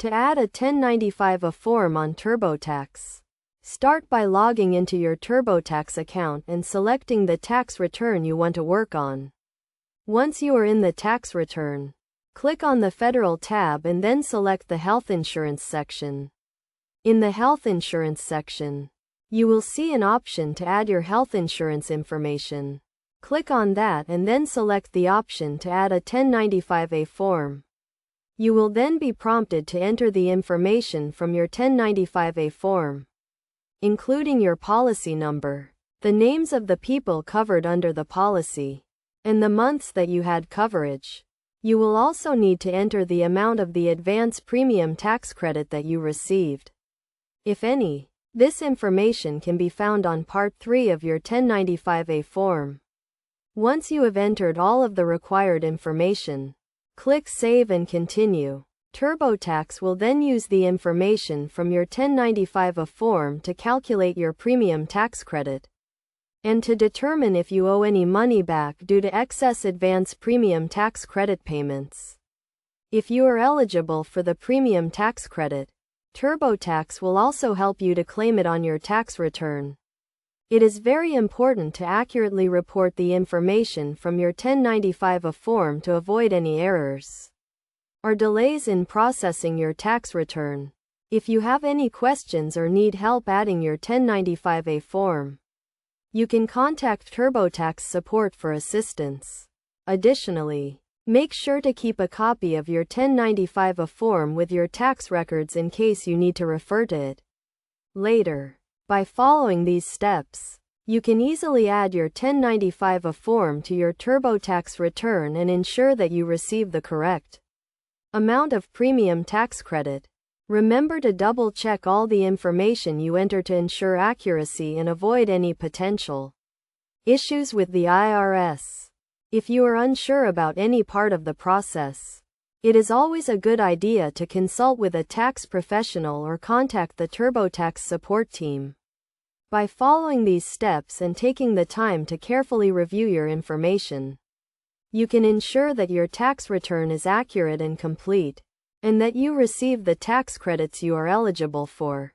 To add a 1095A form on Turbotax, start by logging into your Turbotax account and selecting the tax return you want to work on. Once you are in the tax return, click on the Federal tab and then select the Health Insurance section. In the Health Insurance section, you will see an option to add your health insurance information. Click on that and then select the option to add a 1095A form. You will then be prompted to enter the information from your 1095A form, including your policy number, the names of the people covered under the policy, and the months that you had coverage. You will also need to enter the amount of the advance premium tax credit that you received, if any. This information can be found on Part 3 of your 1095A form. Once you have entered all of the required information, click Save and Continue. Turbotax will then use the information from your 1095A form to calculate your premium tax credit and to determine if you owe any money back due to excess advance premium tax credit payments. If you are eligible for the premium tax credit, Turbotax will also help you to claim it on your tax return. It is very important to accurately report the information from your 1095A form to avoid any errors or delays in processing your tax return. If you have any questions or need help adding your 1095A form, you can contact Turbotax support for assistance. Additionally, make sure to keep a copy of your 1095A form with your tax records in case you need to refer to it later. By following these steps, you can easily add your 1095A form to your Turbotax return and ensure that you receive the correct amount of premium tax credit. Remember to double-check all the information you enter to ensure accuracy and avoid any potential issues with the IRS. If you are unsure about any part of the process, it is always a good idea to consult with a tax professional or contact the Turbotax support team. By following these steps and taking the time to carefully review your information, you can ensure that your tax return is accurate and complete, and that you receive the tax credits you are eligible for.